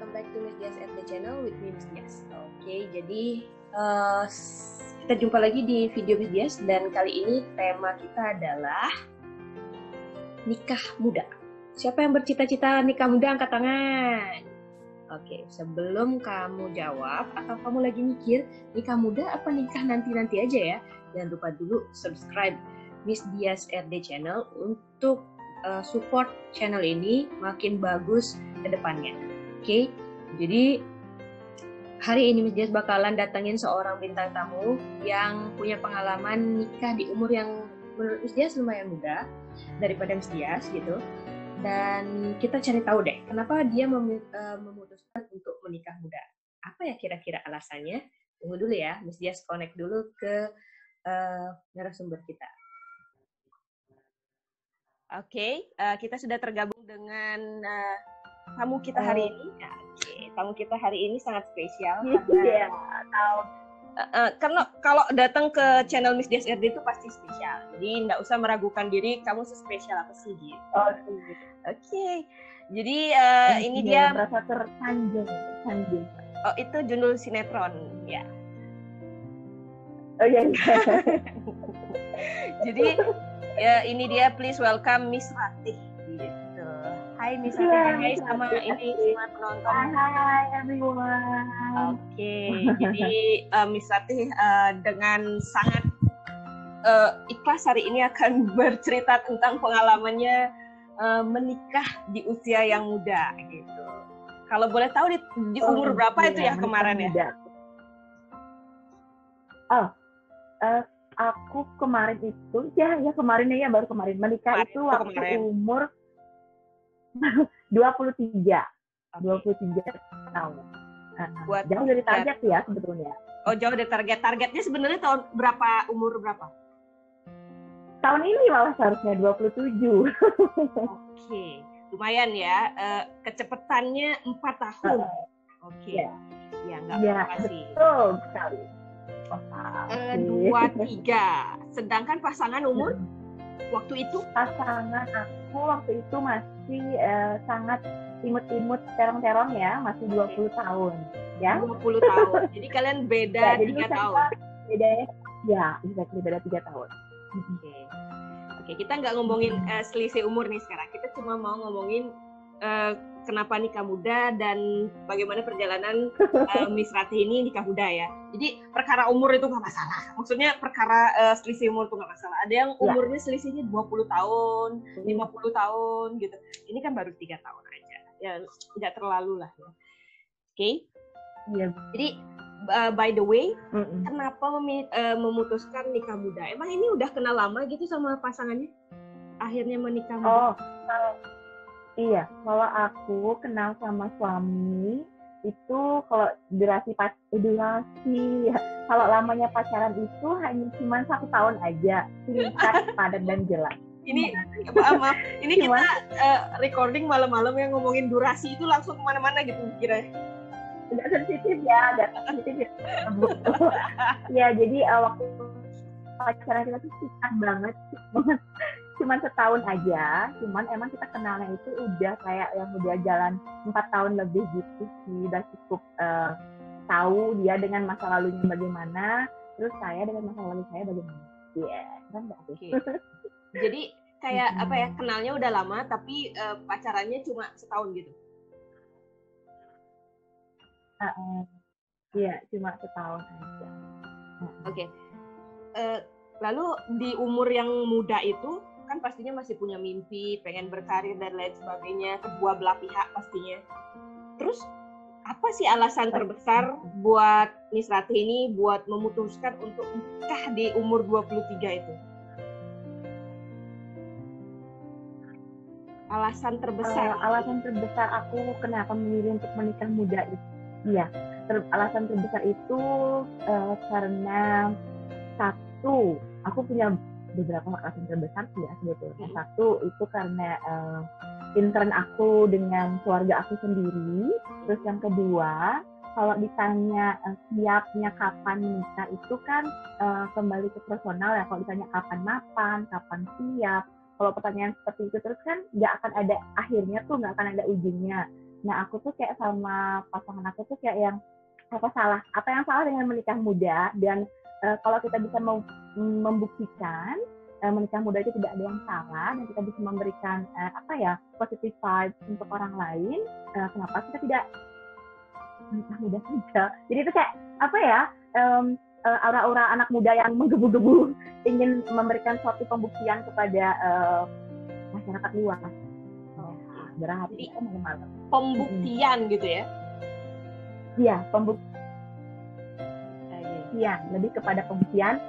welcome back to Miss Dias at the channel with me, Miss Dias. Oke, jadi kita jumpa lagi di video Miss Dias dan kali ini tema kita adalah nikah muda. Siapa yang bercita-cita nikah muda angkat tangan? Oke, sebelum kamu jawab atau kamu lagi mikir nikah muda apa nikah nanti-nanti aja ya, jangan lupa dulu subscribe Miss Dias RD channel untuk support channel ini makin bagus ke depannya. Oke, jadi hari ini Miss Dias bakalan datengin seorang bintang tamu yang punya pengalaman nikah di umur yang menurut Miss Dias lumayan muda daripada Miss Dias gitu. Dan kita cari tahu deh, kenapa dia memutuskan untuk menikah muda. Apa ya kira-kira alasannya? Tunggu dulu ya, Miss Dias connect dulu ke narasumber kita. Oke, kita sudah tergabung dengan tamu kita hari ini. Tamu kita hari ini sangat spesial karena kalau datang ke channel Miss Dias RD itu pasti spesial. Jadi nggak usah meragukan diri, kamu sespesial apa sih gitu. Oke. Jadi ini dia merasa tersanjung. Oh, itu judul sinetron ya. Oh iya. Jadi ya ini dia, please welcome Miss Ratih gitu. Hai Miss Ratih, hai sama ini semua penonton. Hai everyone. Oke, jadi Miss Ratih dengan sangat ikhlas hari ini akan bercerita tentang pengalamannya menikah di usia yang muda gitu. Kalau boleh tahu di umur berapa itu ya kemarin ya? Aku kemarin itu kemarin baru kemarin menikah itu waktu umur 23 tahun. Jauh dari target ya sebetulnya. Oh, jauh dari target. Targetnya sebenarnya tahun berapa, umur berapa? Tahun ini malah seharusnya 27. Oke, lumayan ya. Kecepatannya 4 tahun. Oke. Ya, nggak apa-apa sih. Betul sekali. 23. Sedangkan pasangan umur waktu itu? Pasangan aku waktu itu masih sangat imut-imut terong-terong ya, masih 20 tahun. Ya. 20 tahun. Jadi kalian beda 3 tahun. Bedanya beda 3 tahun. Oke, kita nggak ngomongin selisih umur nih sekarang. Kita cuma mau ngomongin kenapa nikah muda dan bagaimana perjalanan Miss Ratih ini nikah muda ya. Jadi perkara umur itu nggak masalah. Maksudnya perkara selisih umur itu nggak masalah. Ada yang umurnya selisihnya 20 tahun, 50 tahun gitu. Ini kan baru 3 tahun aja. Ya nggak terlalu lah ya. Oke. Iya. Jadi by the way, kenapa memutuskan nikah muda? Emang ini udah kenal lama gitu sama pasangannya? Akhirnya menikah muda? Iya, kalau aku kenal sama suami itu kalau durasi kalau lamanya pacaran itu hanya cuma 1 tahun aja, singkat, padat dan jelas. Ini maaf, ini kita recording malam-malam yang ngomongin durasi itu langsung kemana-mana gitu kira. Agak sensitif ya. Ya, jadi waktu pacaran kita tuh singkat banget. Cuman setahun aja, cuman emang kita kenalnya itu udah kayak yang udah jalan 4 tahun lebih gitu sih, udah cukup tahu dia dengan masa lalunya bagaimana, terus saya dengan masa lalu saya bagaimana. Kan enggak sih. Jadi kayak apa ya, kenalnya udah lama tapi pacarannya cuma setahun gitu. Iya, cuma setahun aja. Oke. Lalu di umur yang muda itu kan pastinya masih punya mimpi, pengen berkarir dan lain sebagainya, kedua belah pihak pastinya. Terus apa sih alasan terbesar buat Miss Ratih ini buat memutuskan untuk nikah di umur 23 itu? Alasan terbesar aku kenapa memilih untuk menikah muda itu. Iya, alasan terbesar itu karena satu, aku punya beberapa alasan terbesar sih ya sebetulnya. Satu itu karena intern aku dengan keluarga aku sendiri. Terus yang kedua, kalau ditanya siapnya kapan nikah itu kan kembali ke personal ya. Kalau ditanya kapan mapan, kapan siap, kalau pertanyaan seperti itu terus kan nggak akan ada akhirnya tuh, nggak akan ada ujungnya. Nah, aku tuh kayak sama pasangan aku tuh kayak yang apa yang salah dengan menikah muda, dan kalau kita bisa membuktikan menikah muda itu tidak ada yang salah dan kita bisa memberikan positive vibes untuk orang lain, kenapa kita tidak menikah muda saja? Jadi itu kayak aura-aura anak muda yang menggebu-gebu ingin memberikan suatu pembuktian kepada masyarakat luas. Jadi pembuktian gitu ya? Iya, pembuktian. Lebih kepada pembuktian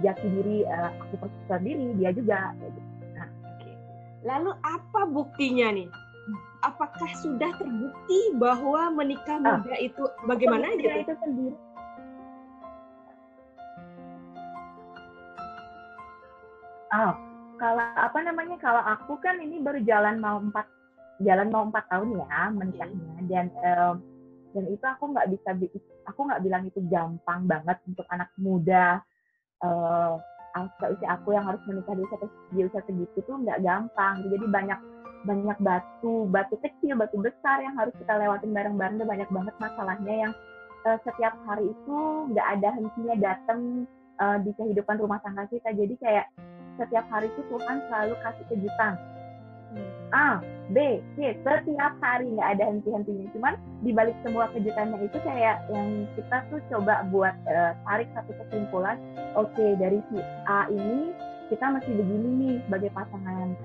jati diri, aku percaya diri, dia juga. Nah, lalu apa buktinya nih? Apakah sudah terbukti bahwa menikah muda itu bagaimana gitu? Itu sendiri. Kalau aku kan ini baru jalan mau 4 tahun ya menikahnya, dan itu aku nggak bilang itu gampang banget untuk anak muda usia aku yang harus menikah di usia segitu tuh nggak gampang. Jadi banyak batu kecil, batu besar yang harus kita lewatin bareng-bareng. Dan banyak banget masalahnya yang setiap hari itu nggak ada hentinya datang di kehidupan rumah tangga kita. Jadi kayak setiap hari itu Tuhan selalu kasih kejutan. A, B, C, setiap hari nggak ada henti-hentinya. Cuman dibalik semua kejutannya itu kayak yang kita tuh coba buat tarik satu kesimpulan. Oke, dari si A ini kita masih begini nih sebagai pasangan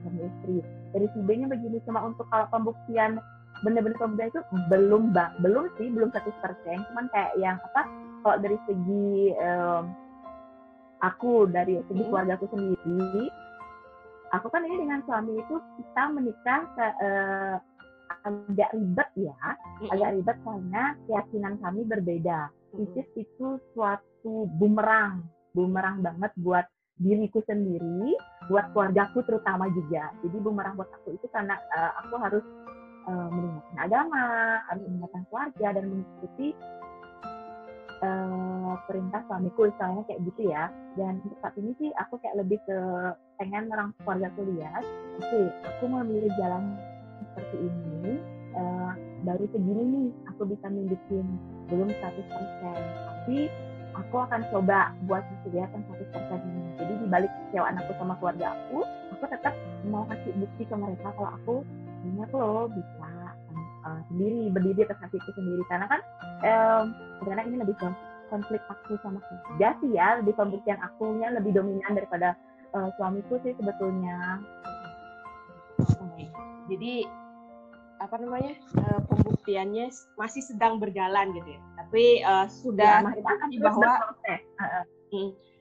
suami istri. Dari si B-nya begini. Cuma untuk kalau pembuktian benar-benar pembuktian itu belum 100%. Cuman kayak yang kalau dari segi aku, dari segi keluarga aku sendiri, aku kan ini dengan suami itu kita menikah agak ribet ya, agak ribet karena keyakinan kami berbeda. Itu suatu bumerang banget buat diriku sendiri, buat keluargaku terutama juga. Jadi bumerang buat aku itu karena aku harus meninggalkan agama, harus meninggalkan keluarga dan mengikuti perintah suamiku, misalnya kayak gitu ya. Dan untuk saat ini sih aku kayak lebih ke pengen orang keluarga aku lihat, oke, aku memilih jalan seperti ini, baru segini nih aku bisa milikin, belum 100%, tapi aku akan coba buat kelihatan 100% ini. Jadi dibalik kecewaan aku sama keluarga aku tetap mau kasih bukti ke mereka kalau aku bisa sendiri, berdiri atas kakiku sendiri. Karena kan sebenarnya ini lebih konflik aku sama kerja sih ya, lebih pembuktian akunya lebih dominan daripada suamiku sih sebetulnya. Jadi pembuktiannya masih sedang berjalan gitu ya, tapi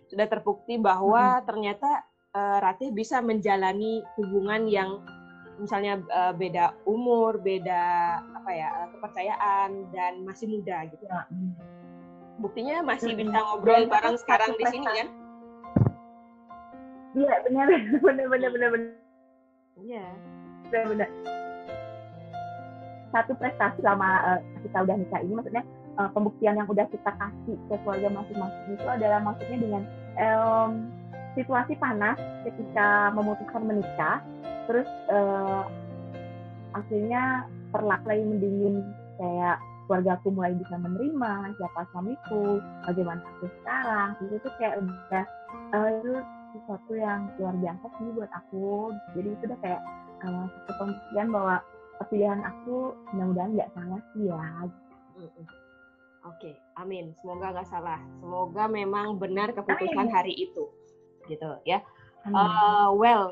sudah terbukti bahwa ternyata Ratih bisa menjalani hubungan yang misalnya beda umur, beda kepercayaan, dan masih muda gitu. Ya. Buktinya masih bisa ngobrol bareng sekarang di sini kan? Iya, benar. Iya. Benar. Satu prestasi selama kita udah nikah ini, maksudnya pembuktian yang udah kita kasih ke keluarga masing-masing itu adalah maksudnya dengan situasi panas ketika memutuskan menikah, terus akhirnya perlahan mendingin, kayak keluarga aku mulai bisa menerima siapa suamiku, bagaimana aku sekarang, itu tuh kayak udah itu sesuatu yang luar biasa sih buat aku. Jadi itu udah kayak satu pembuktian bahwa pilihan aku mudah-mudahan nggak salah sih ya. Oke, amin. Semoga nggak salah. Semoga memang benar keputusan hari itu, gitu ya.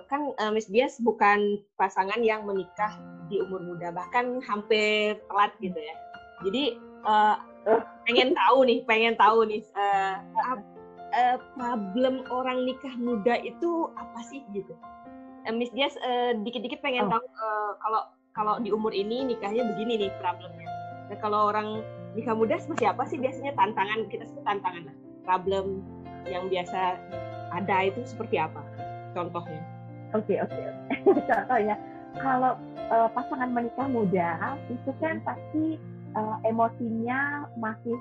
Kan Miss Dias bukan pasangan yang menikah di umur muda, bahkan hampir telat gitu ya. Jadi pengen tahu nih problem orang nikah muda itu apa sih gitu. Miss Dias dikit-dikit pengen tahu kalau di umur ini nikahnya begini nih problemnya. Nah, kalau orang nikah muda seperti apa sih biasanya tantangan, kita sebut tantangan lah, problem yang biasa ada itu seperti apa? Contohnya. Oke. Contohnya, kalau pasangan menikah muda itu kan pasti emosinya masih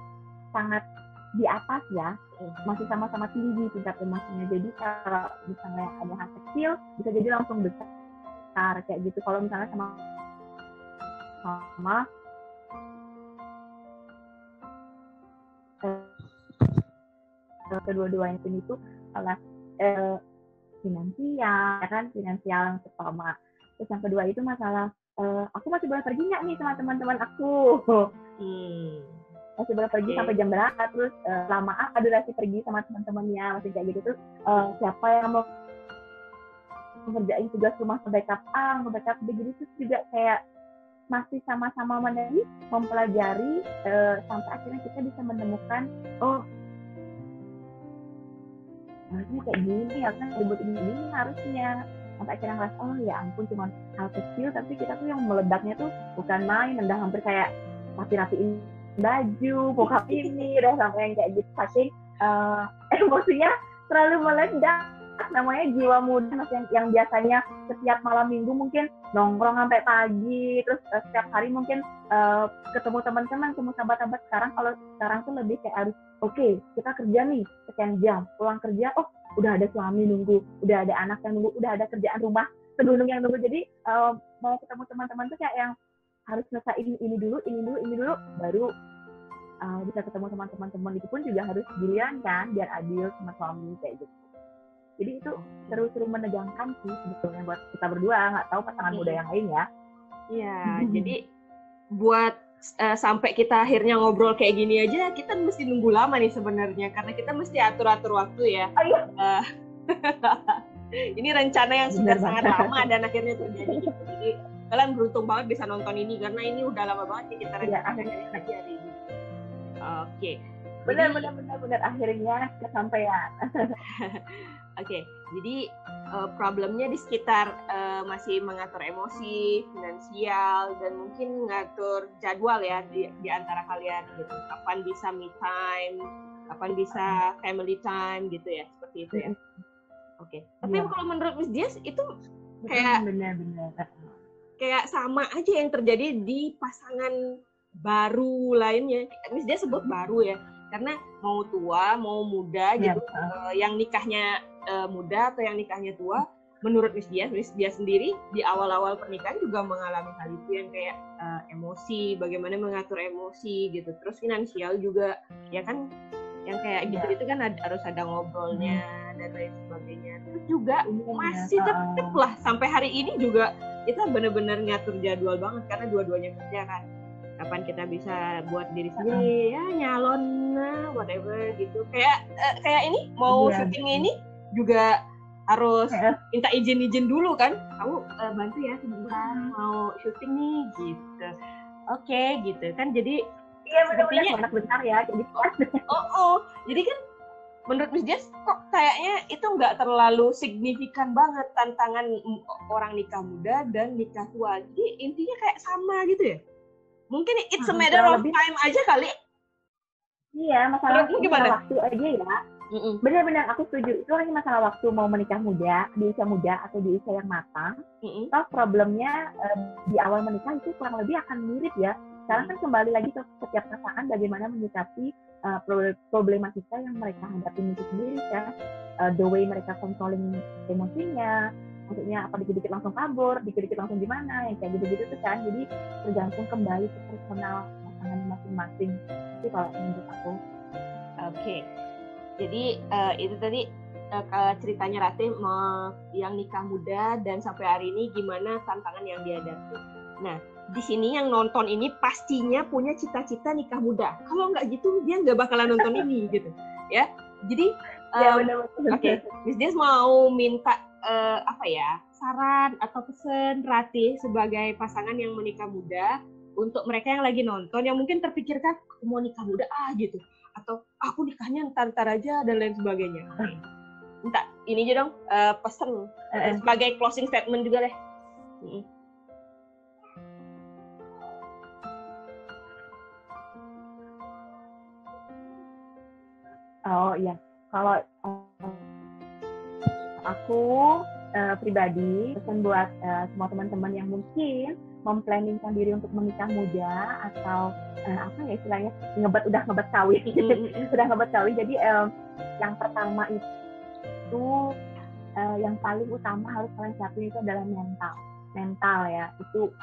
sangat di atas ya, masih sama-sama tinggi tingkat emosinya. Jadi kalau misalnya ada hal kecil bisa jadi langsung besar kayak gitu. Kalau misalnya sama sama kedua-duanya ini tuh adalah finansial, ya kan, finansial yang pertama. Terus yang kedua itu masalah aku masih boleh pergi nggak nih sama teman-teman aku? Masih boleh pergi sampai jam berapa? Terus lama apa durasi pergi sama teman-temannya, masih kayak gitu. Terus siapa yang mau mengerjain tugas rumah ke backup A, ke backup B, jadi terus juga kayak masih sama-sama mempelajari sampai akhirnya kita bisa menemukan harusnya kayak gini, harusnya ribut ini harusnya, sampai akhirnya ngerasa oh ya ampun cuma hal kecil tapi kita tuh yang meledaknya tuh bukan main, udah hampir kayak rapi-rapiin baju, bokap ini udah sampai yang kayak gitu, saking emosinya terlalu meledak. Namanya jiwa muda yang biasanya setiap malam minggu mungkin nongkrong sampai pagi, terus setiap hari mungkin ketemu teman-teman, ketemu sahabat-sahabat. Sekarang tuh lebih kayak harus oke, kita kerja nih sekian jam, pulang kerja udah ada suami nunggu, udah ada anak yang nunggu, udah ada kerjaan rumah segunung yang nunggu. Jadi mau ketemu teman-teman tuh kayak yang harus selesai ini dulu baru bisa ketemu teman-teman. Itu pun juga harus giliran kan, biar adil sama suami kayak gitu. Jadi itu seru-seru menegangkan sih sebetulnya buat kita berdua, nggak tahu pasangan muda yang lain ya. Iya, jadi buat sampai kita akhirnya ngobrol kayak gini aja, kita mesti nunggu lama nih sebenarnya, karena kita mesti atur-atur waktu ya. Ini rencana yang sudah sangat lama dan akhirnya terjadi gitu. Jadi kalian beruntung banget bisa nonton ini, karena ini udah lama banget kita rencanakan hari ini. Oke. Benar akhirnya kesampaian. Oke, jadi problemnya di sekitar masih mengatur emosi, finansial, dan mungkin mengatur jadwal ya di antara kalian gitu. Kapan bisa me time, kapan bisa family time gitu ya, seperti itu ya. Oke. Tapi kalau menurut Miss Dias itu kayak benar. Kayak sama aja yang terjadi di pasangan baru lainnya. Miss Dias sebut baru ya, karena mau tua, mau muda gitu, yang nikahnya muda atau yang nikahnya tua, menurut Miss Dias sendiri di awal-awal pernikahan juga mengalami hal itu, yang kayak emosi, bagaimana mengatur emosi gitu, terus finansial juga, ya kan, yang kayak gitu itu kan harus ada ngobrolnya dan lain sebagainya. Terus juga masih tetap lah sampai hari ini juga kita benar-benar ngatur jadwal banget, karena dua-duanya kerja kan. Kapan kita bisa buat diri sendiri, ya nyalon, whatever gitu. Kayak ini mau syuting ini juga harus minta izin dulu kan. Kamu bantu ya sebentar, mau syuting nih gitu. Oke, gitu kan. Jadi sepertinya anak besar ya kayak gitu. Jadi kan menurut Miss Dias kok kayaknya itu nggak terlalu signifikan banget tantangan orang nikah muda dan nikah tua. Jadi intinya kayak sama gitu ya. Mungkin it's a matter of time aja kali. Iya, masalah waktu aja ya. Benar-benar aku setuju. Itu hanya masalah waktu mau menikah muda, di usia muda atau di usia yang matang. Toh problemnya di awal menikah itu kurang lebih akan mirip ya. Sekarang kan kembali lagi ke setiap pasangan bagaimana menyikapi problematika yang mereka hadapi itu sendiri kan. The way mereka controlling emosinya, maksudnya apa dikit-dikit langsung kabur, dikit-dikit langsung gimana, yang kayak gitu-gitu tuh kan. Jadi tergantung kembali ke personal pasangan masing-masing. Itu kalau menurut aku. Oke. Jadi itu tadi ceritanya Ratih yang nikah muda dan sampai hari ini gimana tantangan yang dihadapi. Nah, di sini yang nonton ini pastinya punya cita-cita nikah muda. Kalau nggak gitu dia nggak bakalan nonton ini gitu. Ya. Jadi oke, Miss Dias mau minta saran atau pesan Ratih sebagai pasangan yang menikah muda untuk mereka yang lagi nonton yang mungkin terpikirkan aku mau nikah muda gitu, atau aku nikahnya ntar aja dan lain sebagainya. Minta ini aja dong pesan sebagai closing statement juga deh. Oh iya, kalau aku pribadi pesan buat semua teman-teman yang mungkin memplanningkan diri untuk menikah muda atau istilahnya udah ngebet kawin, sudah ngebet kawin. Jadi yang pertama itu yang paling utama harus kalian siapin itu adalah mental ya. Itu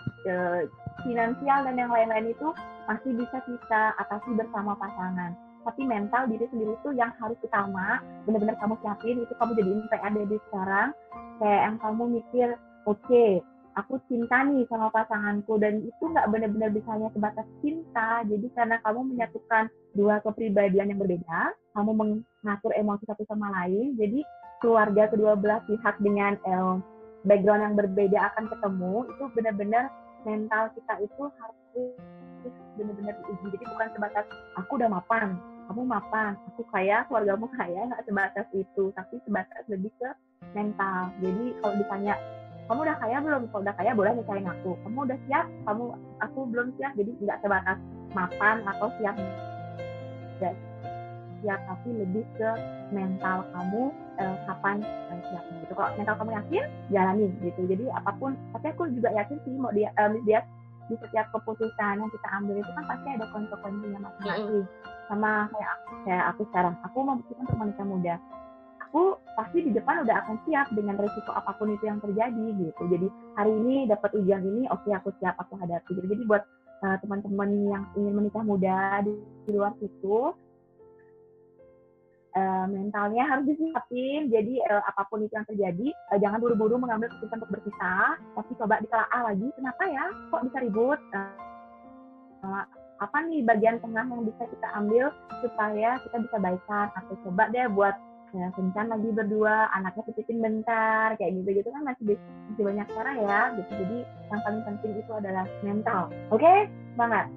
finansial dan yang lain-lain itu masih bisa kita atasi bersama pasangan. Tapi mental diri sendiri itu yang harus utama, benar-benar kamu siapin, itu kamu jadiin PA dari sekarang. Kayak yang kamu mikir, oke, aku cinta nih sama pasanganku, dan itu nggak benar-benar bisa hanya sebatas cinta. Jadi karena kamu menyatukan dua kepribadian yang berbeda, kamu mengatur emosi satu sama lain, jadi keluarga kedua belah pihak dengan background yang berbeda akan ketemu, itu benar-benar mental kita itu harus benar-benar diuji. Jadi bukan sebatas aku udah mapan, kamu mapan, aku kaya, keluargamu kaya, nggak sebatas itu, tapi sebatas lebih ke mental. Jadi kalau ditanya kamu udah kaya belum? Kalau udah kaya boleh nikahin aku. Kamu udah siap? Aku belum siap. Jadi nggak sebatas mapan atau siap. Nggak siap, tapi lebih ke mental kamu kapan siapnya gitu. Kalau mental kamu yakin, jalanin gitu. Jadi apapun, tapi aku juga yakin sih mau dia di setiap keputusan yang kita ambil itu kan pasti ada konsekuensinya masing-masing. Sama kayak aku sekarang, aku memutuskan untuk menikah muda. Aku pasti di depan udah akan siap dengan risiko apapun itu yang terjadi gitu. Jadi hari ini dapat ujian ini, oke, aku siap, aku hadapi. Jadi buat teman-teman yang ingin menikah muda di luar situ, mentalnya harus disiapin. Jadi apapun itu yang terjadi, jangan buru-buru mengambil keputusan untuk berpisah, tapi coba ditelaah lagi, kenapa ya kok bisa ribut, apa nih bagian tengah yang bisa kita ambil supaya kita bisa baikan, atau coba deh buat kencan lagi berdua, anaknya titipin bentar, kayak gitu kan masih banyak cara ya gitu. Jadi yang paling penting itu adalah mental. Oke? Semangat.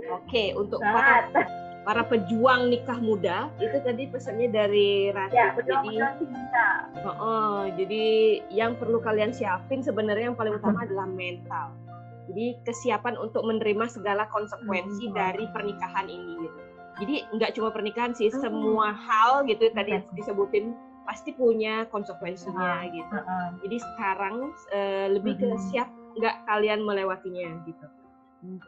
Oke, untuk para pejuang nikah muda, itu tadi pesannya dari Rati. Ya, jadi yang perlu kalian siapin sebenarnya yang paling utama adalah mental. Jadi kesiapan untuk menerima segala konsekuensi dari pernikahan ini gitu. Jadi nggak cuma pernikahan sih, semua hal gitu tadi disebutin pasti punya konsekuensinya gitu. Jadi sekarang lebih ke siap nggak kalian melewatinya gitu.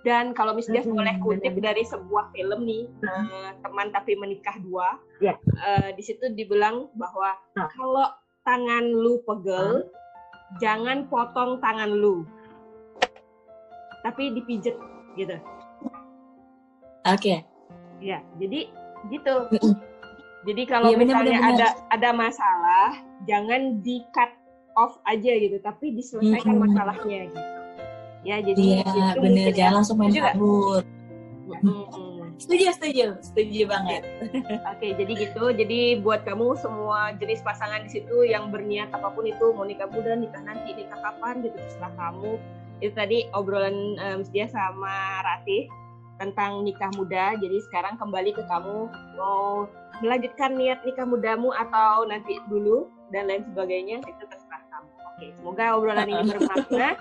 Dan kalau misalnya boleh kutip dari sebuah film nih, Teman Tapi Menikah 2, di situ dibilang bahwa kalau tangan lu pegel, jangan potong tangan lu, tapi dipijet gitu. Oke. Ya, jadi gitu. Jadi kalau misalnya ada masalah, jangan di cut off aja gitu, tapi diselesaikan masalahnya gitu. Ya, jadi gitu bener, jangan langsung main kabur. Setuju banget. Oke, jadi gitu. Jadi buat kamu semua jenis pasangan di situ yang berniat apapun itu, mau nikah muda, nikah nanti, nikah kapan gitu, terserah kamu. Itu tadi obrolan dia sama Ratih tentang nikah muda. Jadi sekarang kembali ke kamu, mau melanjutkan niat nikah mudamu atau nanti dulu dan lain sebagainya, itu terserah kamu. Oke, semoga obrolan ini bermakna.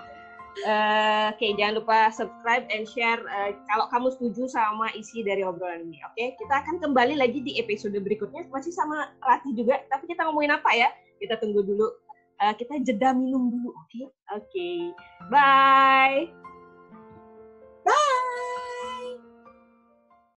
Oke, jangan lupa subscribe and share kalau kamu setuju sama isi dari obrolan ini. Oke, kita akan kembali lagi di episode berikutnya, masih sama Ratih juga, tapi kita ngomongin apa ya? Kita tunggu dulu. Kita jeda minum dulu, oke? Oke, bye.